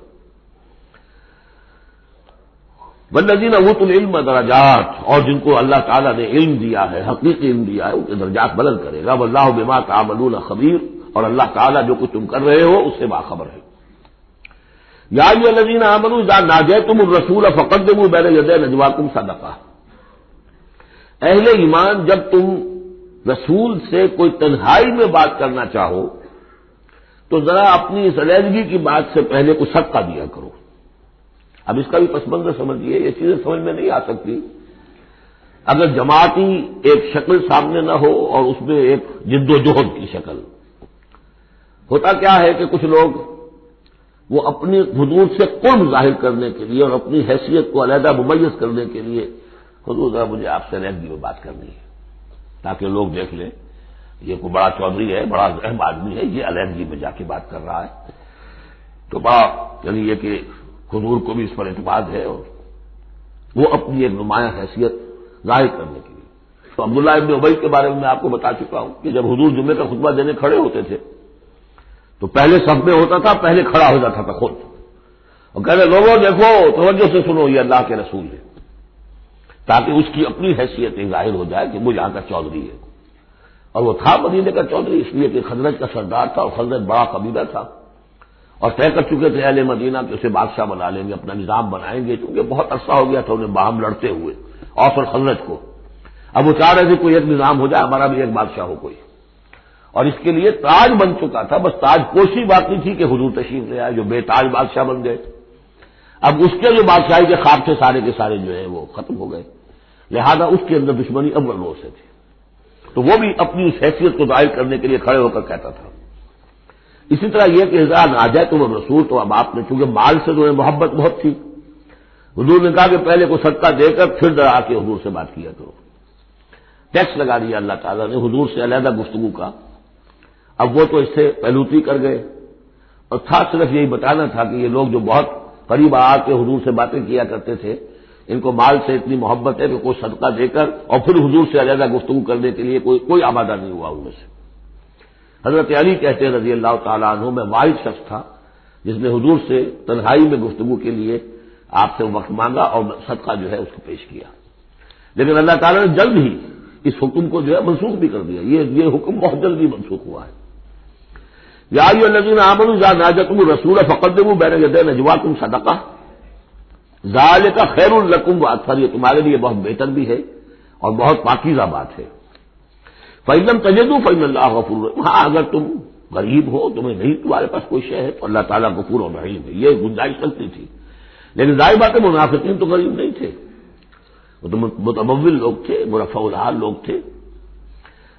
والذین اوتوا العلم درجات، اور جن کو اللہ تعالیٰ نے علم دیا ہے، حقیقی علم دیا ہے، ان کے درجات بلند کرے گا۔ واللہ بما تعملون خبیر، اور اللہ تعالیٰ جو کچھ تم کر رہے ہو اس سے باخبر ہے۔ یا ایھا الذین آمنوا اذا ناجیتم الرسول فقدموا بین یدی نجواکم صدقہ، اہل ایمان جب تم رسول سے کوئی تنہائی میں بات کرنا چاہو تو ذرا اپنی اس علیحدگی کی بات سے پہلے کچھ صدقہ دیا کرو۔ اب اس کا بھی پس منظر سمجھیے، یہ چیزیں سمجھ میں نہیں آ سکتی اگر جماعتی ایک شکل سامنے نہ ہو اور اس میں ایک جد و جہد کی شکل۔ ہوتا کیا ہے کہ کچھ لوگ وہ اپنی حضور سے قرب ظاہر کرنے کے لیے اور اپنی حیثیت کو علیحدہ ممیز کرنے کے لیے، حضور ذرا مجھے آپ سے علیحدگی میں بات کرنی ہے تاکہ لوگ دیکھ لیں یہ کوئی بڑا چودھری ہے، بڑا اہم آدمی ہے، یہ علیحدگی میں جا کے بات کر رہا ہے، تو بڑا یعنی یہ کہ حضور کو بھی اس پر اعتماد ہے، اور وہ اپنی ایک نمایاں حیثیت ظاہر کرنے کے لیے۔ تو عبداللہ ابن ابی کے بارے میں آپ کو بتا چکا ہوں کہ جب حضور جمعے کا خطبہ دینے کھڑے ہوتے تھے تو پہلے صف میں ہوتا تھا، پہلے کھڑا ہو جاتا تھا خود، اور کہتے لوگوں دیکھو توجہ سے سنو یہ اللہ کے رسول ہے، تاکہ اس کی اپنی حیثیت ظاہر ہو جائے کہ وہ یہاں کا چودھری ہے۔ اور وہ تھا مدینے کا چودھری، اس لیے کہ خزرج کا سردار تھا، اور خزرج بڑا قبیلہ تھا، اور طے کر چکے تھے اہل مدینہ کہ اسے بادشاہ بنا لیں گے، اپنا نظام بنائیں گے، کیونکہ بہت عرصہ ہو گیا تھا انہیں باہم لڑتے ہوئے اوس اور خزرج کو۔ اب وہ چاہ رہے تھے کوئی ایک نظام ہو جائے، ہمارا بھی ایک بادشاہ ہو کوئی، اور اس کے لیے تاج بن چکا تھا، بس تاج پوشی باقی تھی کہ حضور تشریف لے آئے جو بے تاج بادشاہ بن گئے۔ اب اس کے جو بادشاہی کے خواب تھے سارے کے سارے جو ہیں وہ ختم ہو گئے، لہذا اس کے اندر دشمنی اول روز سے تھی، تو وہ بھی اپنی اس حیثیت کو ظاہر کرنے کے لیے کھڑے ہو کر کہتا تھا۔ اسی طرح یہ کہ اذا ناجیتم الرسول، تو اب آپ نے چونکہ مال سے جو ہے محبت بہت تھی، حضور نے کہا کہ پہلے کو صدقہ دے کر پھر آ کے حضور سے بات کیا کرو۔ ٹیکس لگا دیا اللہ تعالیٰ نے حضور سے علیحدہ گفتگو کا۔ اب وہ تو اس سے پہلوتی کر گئے، اور تھا صرف یہی بتانا تھا کہ یہ لوگ جو بہت قریب آ کے حضور سے باتیں کیا کرتے تھے، ان کو مال سے اتنی محبت ہے کہ کوئی صدقہ دے کر اور پھر حضور سے علیحدہ گفتگو کرنے کے لیے کوئی آمادہ نہیں ہوا ان میں سے۔ حضرت علی کہتے ہیں رضی اللہ تعالیٰ عنہ، میں واحد شخص تھا جس نے حضور سے تنہائی میں گفتگو کے لیے آپ سے وقت مانگا اور صدقہ جو ہے اس کو پیش کیا، لیکن اللہ تعالیٰ نے جلد ہی اس حکم کو جو ہے منسوخ بھی کر دیا۔ یہ حکم بہت جلدی منسوخ ہوا ہے۔ یا ایھا الذین آمنوا اذا ناجیتم الرسول فقدموا بین یدی نجواکم صدقہ ذالک خیر لکم واطہر، یہ تمہارے لیے بہت بہتر بھی ہے اور بہت پاکیزہ بات ہے۔ فإن لم تجدوا فإن اللہ غفور رحیم، ہاں اگر تم غریب ہو، تمہیں نہیں تمہارے پاس کوئی شے ہے تو اللہ تعالیٰ غفور اور رحیم ہے، یہ گنجائش رکھتی تھی۔ لیکن ظاہر بات ہے منافقین تو غریب نہیں تھے، وہ تو متمول لوگ تھے، مرفع الحال لوگ تھے۔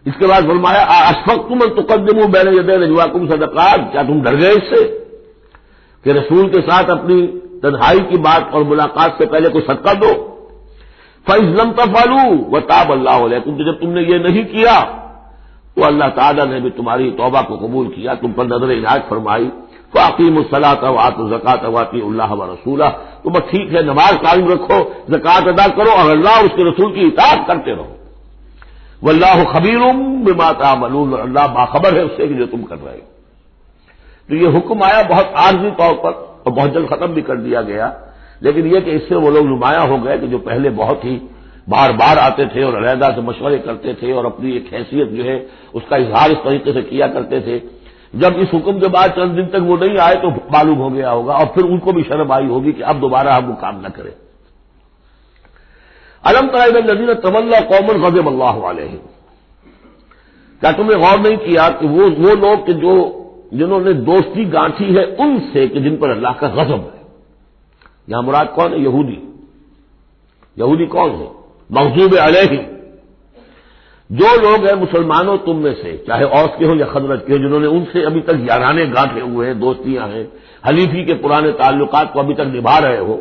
اس کے بعد فرمایا اشفقتم ان تقدموا بین یدی نجواکم صدقات، کیا تم ڈر گئے اس سے کہ رسول کے ساتھ اپنی تنہائی کی بات اور ملاقات سے پہلے کوئی صدقہ دو؟ فإذ لم تفعلوا وتاب اللہ علیکم، تو جب تم نے یہ نہیں کیا تو اللہ تعالیٰ نے بھی تمہاری توبہ کو قبول کیا، تم پر نظر عنایت فرمائی۔ فأقیموا الصلاۃ وآتوا الزکاۃ وأطیعوا اللہ ورسولہ، تو بس ٹھیک ہے نماز قائم رکھو، زکوٰۃ ادا کرو اور اللہ اور اس کے رسول کی اطاعت کرتے رہو۔ واللہ خبیر بما تعملون، اللہ باخبر ہے اس سے کہ جو تم کر رہے ہو۔ تو یہ حکم آیا بہت عارضی طور پر اور بہت جلد ختم بھی کر دیا گیا، لیکن یہ کہ اس سے وہ لوگ نمایاں ہو گئے کہ جو پہلے بہت ہی بار بار آتے تھے اور علیحدہ سے مشورے کرتے تھے اور اپنی ایک حیثیت جو ہے اس کا اظہار اس طریقے سے کیا کرتے تھے، جب اس حکم کے بعد چند دن تک وہ نہیں آئے تو معلوم ہو گیا ہوگا اور پھر ان کو بھی شرم آئی ہوگی کہ اب دوبارہ ہم وہ کام نہ کریں۔ الم تر الی الذین تولوا قوما غضب اللہ علیہم، کیا تم نے غور نہیں کیا کہ وہ لوگ کہ جنہوں نے دوستی گانٹھی ہے ان سے کہ جن پر اللہ کا غضب ہے۔ یہاں مراد کون ہے؟ یہودی کون ہے؟ مغضوب علیہم، جو لوگ ہیں مسلمانوں تم میں سے، چاہے اوس کے ہوں یا خزرج کے ہوں، جنہوں نے ان سے ابھی تک یارانے گانٹھے ہوئے ہیں، دوستیاں ہیں، حلیفی کے پرانے تعلقات کو ابھی تک نبھا رہے ہو،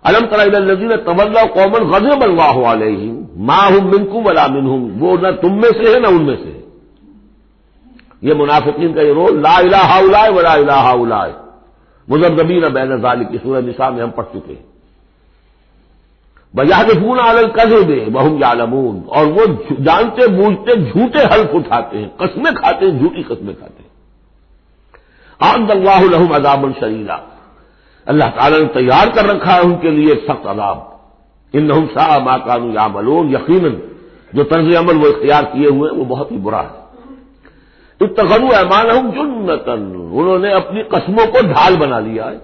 الم تر الی الذین تولوا قوما غضب اللہ علیہم ما هم منکم ولا منہم، وہ نہ تم میں سے ہے نہ ان میں سے ہے۔ یہ منافقین کا یہ رول، لا الہ الا ولا الہ الا، مذبذبین بین ذلک، کی سورہ نساء میں ہم پڑھ چکے ہیں۔ وَيَحْلِفُونَ عَلَى الْكَذِبِ وَهُمْ يَعْلَمُونَ، اور وہ جانتے بوجھتے جھوٹے حلف اٹھاتے ہیں، قسمیں کھاتے ہیں، جھوٹی قسمیں کھاتے ہیں۔ اعد اللہ لهم عذابا شدیدا، اللہ تعالیٰ نے تیار کر رکھا ہے ان کے لیے ایک سخت عذاب۔ انہم ساء ما كانوا يعملون، یقیناً جو طرز عمل وہ اختیار کیے ہوئے ہیں وہ بہت ہی برا ہے۔ اتخذوا ايمانهم جنة، انہوں نے اپنی قسموں کو ڈھال بنا لیا ہے۔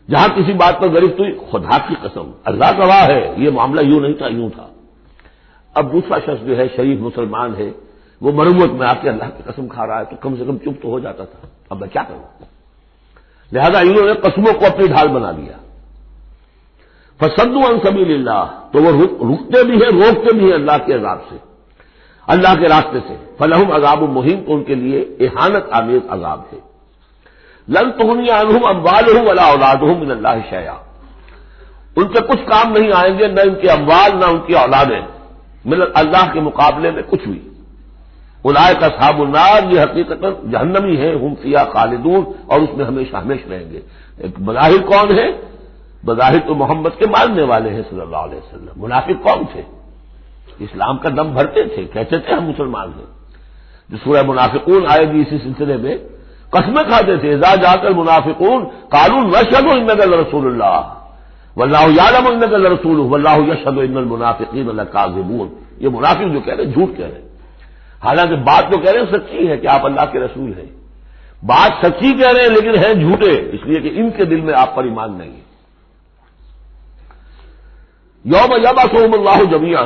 جہاں کسی بات پر گرفت ہوئی، خدا کی قسم، اللہ گواہ ہے یہ معاملہ یوں نہیں تھا، یوں تھا۔ اب دوسرا شخص جو ہے شریف مسلمان ہے، وہ مروت میں آ کے اللہ کی قسم کھا رہا ہے تو کم سے کم چپ تو ہو جاتا تھا، اب میں کیا کروں؟ لہذا انہوں نے قسموں کو اپنی ڈھال بنا لیا۔ فصدوا عن سبیل اللہ، تو وہ رکتے بھی ہیں، روکتے بھی ہیں اللہ کے عذاب سے، اللہ کے راستے سے۔ فلہم عذاب مہین، تو ان کے لیے اہانت آمیز عذاب ہے۔ لن تغنی عنہم اموالہم ولا اولادہم من اللہ شیئا، ان سے کچھ کام نہیں آئیں گے، نہ ان کے اموال نہ ان کی اولادیں، من اللہ کے مقابلے میں کچھ بھی۔ اولئک اصحاب النار، یہ حقیقت جہنمی ہیں، ہم فیہا خالدون، اور اس میں ہمیشہ ہمیشہ رہیں گے۔ بظاہر کون ہے؟ بظاہر تو محمد کے ماننے والے ہیں صلی اللہ علیہ وسلم۔ منافق کون تھے؟ اسلام کا دم بھرتے تھے، کہتے تھے ہم مسلمان ہیں۔ جو سورہ منافقون آئے گی اسی سلسلے میں، قسمیں کھاتے تھے، اذا جاء المنافقون قالوا نشهد انك لرسول الله والله يعلم انك لرسوله والله يشهد ان المنافقين لكاذبون، یہ منافق جو کہہ رہے ہیں جھوٹ کہہ رہے ہیں، حالانکہ بات تو کہہ رہے ہیں سچی ہے کہ آپ اللہ کے رسول ہیں، بات سچی کہہ رہے ہیں لیکن ہیں جھوٹے، اس لیے کہ ان کے دل میں آپ پر ایمان نہیں ہے۔ یوم یبعثهم اللہ جميعا،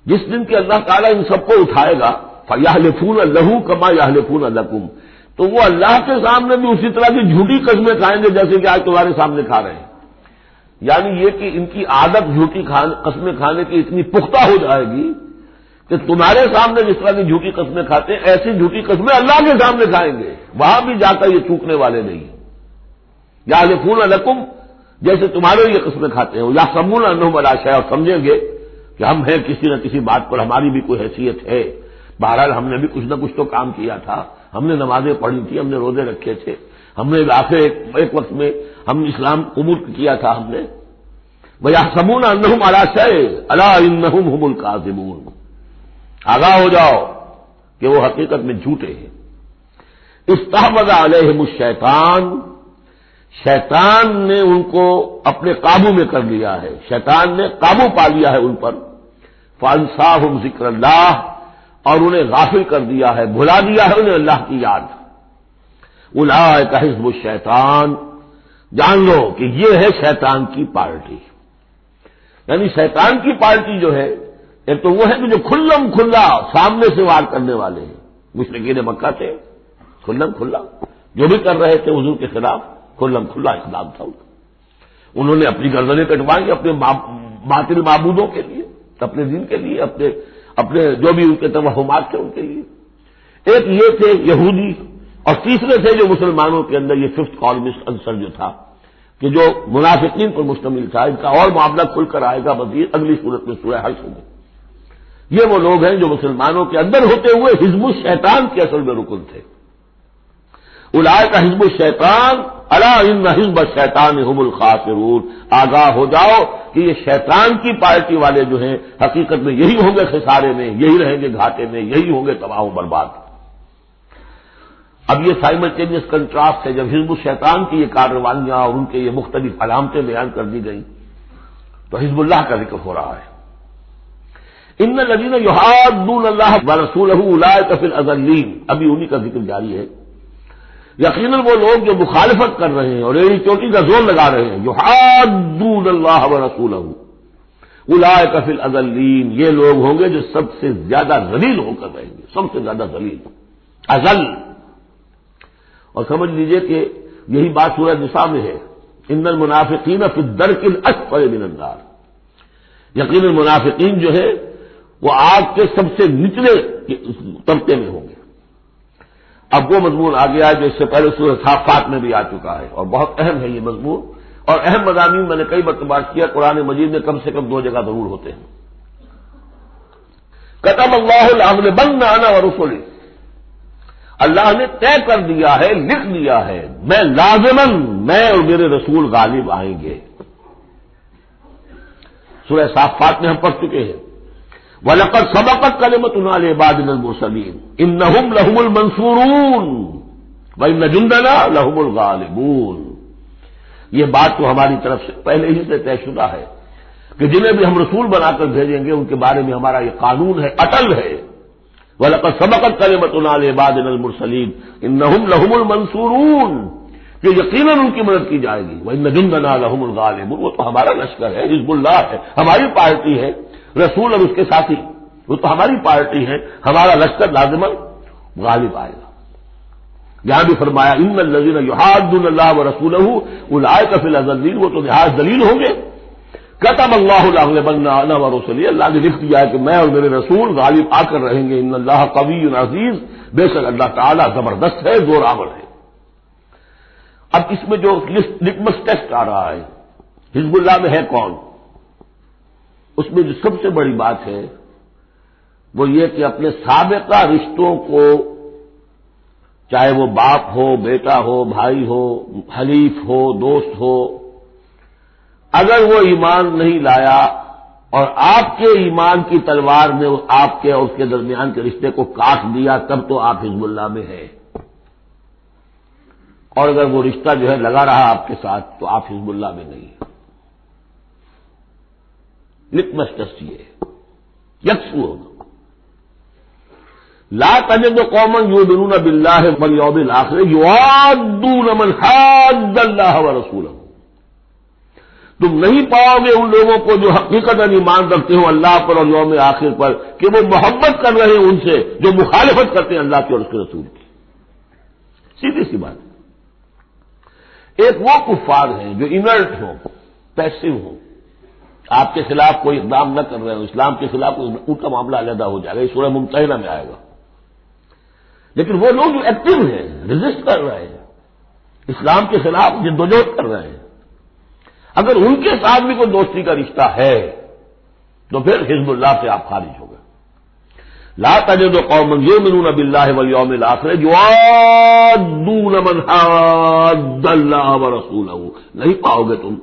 جس دن کہ اللہ تعالیٰ ان سب کو اٹھائے گا، فَيَحْلِفُونَ لَهُ كَمَا يَحْلِفُونَ لَكُمْ، تو وہ اللہ کے سامنے بھی اسی طرح کی جھوٹی قسمیں کھائیں گے جیسے کہ آج تمہارے سامنے کھا رہے ہیں۔ یعنی یہ کہ ان کی عادت جھوٹی قسمیں کھانے کی اتنی پختہ ہو جائے گی کہ تمہارے سامنے جس طرح کی جھوٹی قسمیں کھاتے ہیں، ایسی جھوٹی قسمیں اللہ کے سامنے کھائیں گے، وہاں بھی جا کر یہ چوکنے والے نہیں ہیں۔ یحلفون لکم، جیسے تمہارے یہ قسمیں کھاتے ہیں، یحسبون انہم علی شیء، اور سمجھیں گے کہ ہم ہیں کسی نہ کسی بات پر، ہماری بھی کوئی حیثیت ہے، بہرحال ہم نے بھی کچھ نہ کچھ تو کام کیا تھا، ہم نے نمازیں پڑھی تھی، ہم نے روزے رکھے تھے، ہم نے آخر ایک وقت میں ہم اسلام قبول کیا تھا ہم نے۔ وَيَحْسَبُونَ أَنَّهُمْ عَلَىٰ شَيْءٍ أَلَا إِنَّهُمْ هُمُ الْكَاذِبُونَ، آگاہ ہو جاؤ کہ وہ حقیقت میں جھوٹے ہیں۔ استحوذ علیہم الشیطان، شیطان نے ان کو اپنے قابو میں کر لیا ہے، شیطان نے قابو پا لیا ہے ان پر۔ فَأَنسَاهُمْ ذِكْرَ اللَّهِ، اور انہیں غافل کر دیا ہے، بھلا دیا ہے انہیں اللہ کی یاد۔ اولئک حزب الشیطان، جان لو کہ یہ ہے شیطان کی پارٹی، یعنی شیطان کی پارٹی جو ہے، ایک تو وہ ہے کہ جو کھلم کھلا سامنے سے وار کرنے والے ہیں، مشرکین مکہ تھے، کھلم کھلا جو بھی کر رہے تھے حضور کے خلاف، کھلم کھلا اقدام تھا ان کا۔ انہوں نے اپنی گردنیں کٹوائی اپنے باطل معبودوں کے لیے، اپنے دین کے لیے، اپنے جو بھی ان کے توہمات تھے ان کے لیے۔ ایک یہ تھے یہودی، اور تیسرے تھے جو مسلمانوں کے اندر یہ ففتھ کالمسٹ عنصر جو تھا کہ جو منافقین پر مشتمل تھا۔ ان کا اور معاملہ کھل کر آئے گا مزید اگلی صورت میں سورہ حشر میں۔ یہ وہ لوگ ہیں جو مسلمانوں کے اندر ہوتے ہوئے حزب الشیطان کے اصل میں رکن تھے۔ اولئک حزب الشیطان الا ان حزب الشیطان هم الخاسرون، آگاہ ہو جاؤ کہ یہ شیطان کی پارٹی والے جو ہیں حقیقت میں یہی ہوں گے خسارے میں، یہی رہیں گے گھاٹے میں، یہی ہوں گے تباہ و برباد۔ اب یہ سائملٹینیس کنٹراسٹ ہے، جب حزب الشیطان کی یہ کارروائیاں اور ان کے یہ مختلف علامتیں بیان کر دی گئیں تو حزب اللہ کا ذکر ہو رہا ہے۔ ان الذین یحادون اللہ ورسولہ اولئک فی الاذلین، ابھی انہی کا ذکر جاری ہے۔ یقیناً وہ لوگ جو مخالفت کر رہے ہیں اور ایڑی چوٹی کا زور لگا رہے ہیں، یحادون اللہ ورسولہ اولئک فی الاذلین، یہ لوگ ہوں گے جو سب سے زیادہ ذلیل ہو کر رہیں گے، سب سے زیادہ ذلیل، اذل۔ اور سمجھ لیجئے کہ یہی بات سورہ نساء میں ہے، ان المنافقین فی الدرک الاسفل من النار، یقیناً منافقین جو ہے وہ آگ کے سب سے نچلے طبقے میں ہوں گے۔ اب وہ مضمون آ گیا ہے جو اس سے پہلے سورہ صافات میں بھی آ چکا ہے، اور بہت اہم ہے یہ مضمون، اور اہم مضامین میں نے کئی مرتبہ کیا، قرآن مجید میں کم سے کم 2 جگہ ضرور ہوتے ہیں۔ کتب اللہ لأغلبن انا ورسلی، اللہ نے طے کر دیا ہے، لکھ دیا ہے، میں لازماً میں اور میرے رسول غالب آئیں گے۔ سورہ صافات میں ہم پڑھ چکے ہیں، وَلَقَدْ سَبَقَتْ كَلِمَتُنَا لِعِبَادِنَا الْمُرْسَلِينَ إِنَّهُمْ لَهُمُ الْمَنْصُورُونَ وَإِنَّ جُنْدَنَا لَهُمُ الْغَالِبُونَ۔ یہ بات تو ہماری طرف سے پہلے ہی سے طے شدہ ہے کہ جنہیں بھی ہم رسول بنا کر بھیجیں گے ان کے بارے میں ہمارا یہ قانون ہے، اٹل ہے۔ وَلَقَدْ سَبَقَتْ كَلِمَتُنَا لِعِبَادِنَا الْمُرْسَلِينَ إِنَّهُمْ لَهُمُ الْمَنْصُورُونَ، کہ یقیناً ان کی مدد کی جائے گی۔ وَإِنَّ جُنْدَنَا لَهُمُ الْغَالِبُونَ، وہ تو ہمارا لشکر ہے، حزب اللہ ہے، ہماری پارٹی ہے، رسول اور اس کے ساتھی وہ تو ہماری پارٹی ہے، ہمارا لشکر لازماً غالب آئے گا۔ یہاں بھی فرمایا ان الذین یحادون اللہ ورسولہ اولئک فی الاذلین، وہ تو نہایت ذلیل ہوں گے۔ کتب اللہ لأغلبن انا ورسلی، اللہ نے لکھ دیا ہے کہ میں اور میرے رسول غالب آ کر رہیں گے۔ ان اللہ قوی عزیز، بے شک اللہ تعالیٰ زبردست ہے، زور آور ہے۔ اب اس میں جو لٹمس ٹیسٹ آ رہا ہے حزب اللہ میں ہے کون، اس میں جو سب سے بڑی بات ہے وہ یہ کہ اپنے سابقہ رشتوں کو، چاہے وہ باپ ہو، بیٹا ہو، بھائی ہو، حلیف ہو، دوست ہو، اگر وہ ایمان نہیں لایا اور آپ کے ایمان کی تلوار نے آپ کے اور اس کے درمیان کے رشتے کو کاٹ دیا، تب تو آپ حزب اللہ میں ہیں، اور اگر وہ رشتہ جو ہے لگا رہا آپ کے ساتھ تو آپ حزب اللہ میں نہیں ہیں۔ لٹمس ٹیسٹ یہ یکسو ہوگا۔ لا تجد قوما یؤمنون باللہ والیوم الآخر یوادون من حاد اللہ ورسولہ، تم نہیں پاؤ گے ان لوگوں کو جو حقیقت ایمان رکھتے ہو اللہ پر اور یوم آخر پر کہ وہ محبت کر رہے ہیں ان سے جو مخالفت کرتے ہیں اللہ کی اور اس کے رسول کی۔ سیدھی سی بات۔ ایک وہ کفار ہیں جو انرٹ ہوں، پیسو ہوں، آپ کے خلاف کوئی اقدام نہ کر رہے ہوں، اسلام کے خلاف ان کا معاملہ علیحدہ ہو جائے گا، یہ سورہ ممتحنہ میں آئے گا۔ لیکن وہ لوگ جو ایکٹیو ہیں، ریزسٹ کر رہے ہیں، اسلام کے خلاف جدوجہد کر رہے ہیں، اگر ان کے ساتھ بھی کوئی دوستی کا رشتہ ہے تو پھر حزب اللہ سے آپ خارج ہو گئے۔ لا تجد قوما یؤمنون باللہ والیوم الآخر یوادون من حاد اللہ ورسولہ، نہیں پاؤ گے تم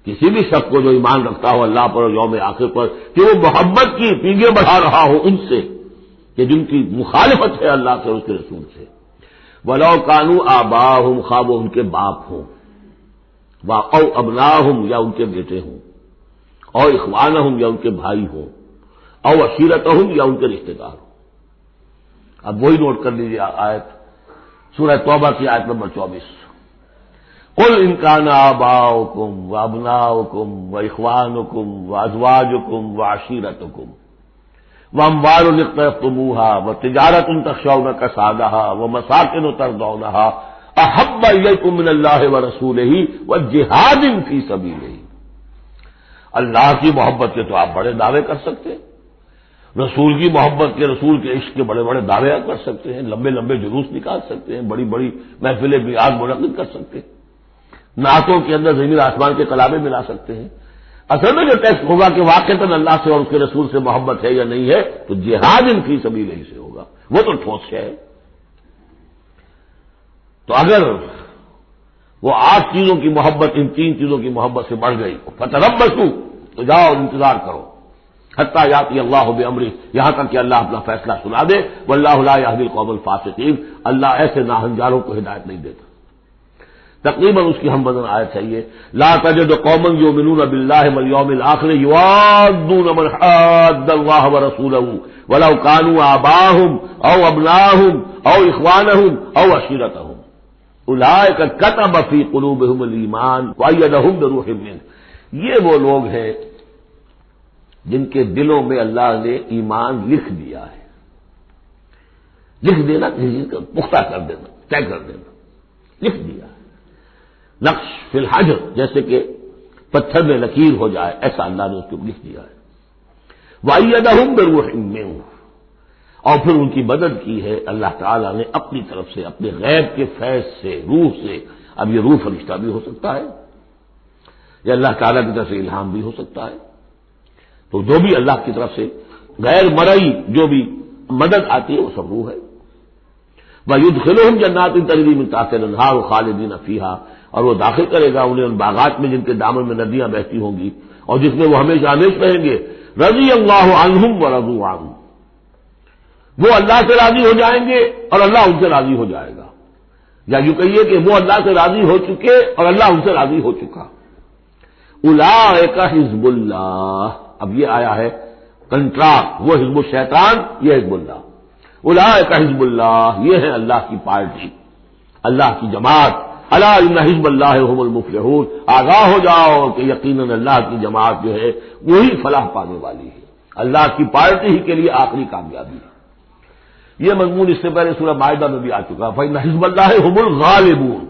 کسی بھی شخص کو جو ایمان رکھتا ہو اللہ پر اور یوم آخر پر کہ وہ محبت کی پیگیں بڑھا رہا ہو ان سے کہ جن کی مخالفت ہے اللہ سے اور اس کے رسول سے۔ وَلَوْ كَانُوا آبَاءَهُمْ، خواہ وہ ان کے باپ ہوں، او ابناہم یا ان کے بیٹے ہوں، او اخوانہم یا ان کے بھائی ہوں، او عشیرتہم یا ان کے رشتے دار ہوں۔ اب وہی نوٹ کر لیجیے آیت سورہ توبہ کی آیت نمبر 24، قل ان کان آباؤکم وابناؤکم واخوانکم وازواجکم وعشیرتکم واموال اقترفتموها وتجارۃ تخشون کسادها ومساکن ترضونها احب الیکم من اللہ ورسولہ وجہاد فی سبیلہ۔ اللہ کی محبت کے تو آپ بڑے دعوے کر سکتے ہیں، رسول کی محبت کے، رسول کے عشق کے بڑے بڑے دعوے کر سکتے ہیں، لمبے لمبے جلوس نکال سکتے ہیں، بڑی بڑی محفلیں بیعت منعقد کر سکتے ہیں، نعتوں کے اندر زمین آسمان کے کلامیں ملا سکتے ہیں۔ اصل میں جو ٹیسٹ ہوگا کہ واقعتاً اللہ سے اور اس کے رسول سے محبت ہے یا نہیں ہے تو جہاد فی سبیل اللہ سے ہوگا، وہ تو ٹھوس ہے۔ تو اگر وہ 8 چیزوں کی محبت ان 3 چیزوں کی محبت سے بڑھ گئی فتربصوا، تو جاؤ انتظار کرو حتی یاتی اللہ بامرہ، یہاں تک کہ اللہ اپنا فیصلہ سنا دے۔ واللہ لا یہدی القوم الفاسقین، اللہ ایسے ناہنجاروں کو ہدایت نہیں دیتا۔ تقریباً اس کی ہم بدن آیت ہے یہ، لا تجد قوما یؤمنون باللہ والیوم الآخر یوادون من حاد اللہ ورسولہ ولو کانوا آباءہم او ابناءہم او اخوانہم او عشیرتہم اولئک کتب فی قلوبہم الایمان وایدہم بروح منہ۔ یہ وہ لوگ ہیں جن کے دلوں میں اللہ نے ایمان لکھ دیا ہے۔ لکھ دینا کسی کا پختہ کر دینا، طے کر دینا، لکھ دیا ہے۔ نقش فی الحجر، جیسے کہ پتھر میں لکیر ہو جائے، ایسا اللہ نے اس کو لکھ دیا ہے۔ وَأَيَّدَهُم بِرُوحٍ مِّنْهُ، اور پھر ان کی مدد کی ہے اللہ تعالیٰ نے اپنی طرف سے، اپنے غیب کے فیض سے، روح سے۔ اب یہ روح فرشتہ بھی ہو سکتا ہے، یا اللہ تعالیٰ کی طرف سے الہام بھی ہو سکتا ہے، تو جو بھی اللہ کی طرف سے غیر مرئی جو بھی مدد آتی ہے وہ سب روح ہے۔ وَيُدْخِلُهُمْ جَنَّاتٍ تَجْرِی مِن تَحْتِهَا الْأَنْہَارُ خَالِدِینَ فِیہا، اور وہ داخل کرے گا انہیں ان باغات میں جن کے دامن میں ندیاں بہتی ہوں گی اور جس میں وہ ہمیشہ ہمیش رہیں گے۔ رضی اللہ عنہم ورضوا عنہ، وہ اللہ سے راضی ہو جائیں گے اور اللہ ان سے راضی ہو جائے گا، یا یوں کہیے کہ وہ اللہ سے راضی ہو چکے اور اللہ ان سے راضی ہو چکا۔ اولئک حزب اللہ، اب یہ آیا ہے کنٹراسٹ، وہ حزب الشیطان، یہ حزب اللہ۔ اولئک حزب اللہ، یہ ہے اللہ کی پارٹی، اللہ کی جماعت۔ الا ان حزب اللہ هم المفلحون، آگاہ ہو جاؤ کہ یقیناً اللہ کی جماعت جو ہے وہی فلاح پانے والی ہے، اللہ کی پارٹی ہی کے لیے آخری کامیابی ہے۔ یہ مضمون اس سے پہلے سورہ مائدہ میں بھی آ چکا، فإن حزب اللہ هم الغالبون،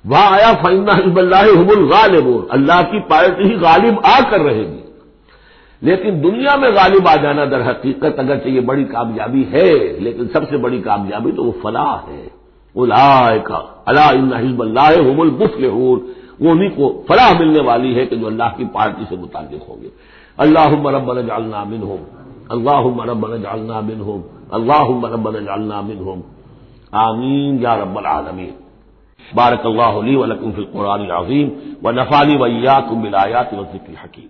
وہاں آیا فإن حزب اللہ هم الغالبون، اللہ کی پارٹی ہی غالب آ کر رہے گی۔ لیکن دنیا میں غالب آ جانا در حقیقت اگرچہ یہ بڑی کامیابی ہے، لیکن سب سے بڑی کامیابی تو وہ فلاح ہے۔ اولئک الا ان حزب اللہ هم المفلحون، وہ انہیں کو فلاح ملنے والی ہے کہ جو اللہ کی پارٹی سے متعلق ہوں گے۔ اللہم ربنا اجعلنا منہم، اللہم ربنا اجعلنا منہم، اللہم ربنا اجعلنا منہم، آمین یا رب العالمین۔ بارک اللہ لی ولکم فی القرآن العظیم ونفعنی وإیاکم بالآیات والذکر الحکیم۔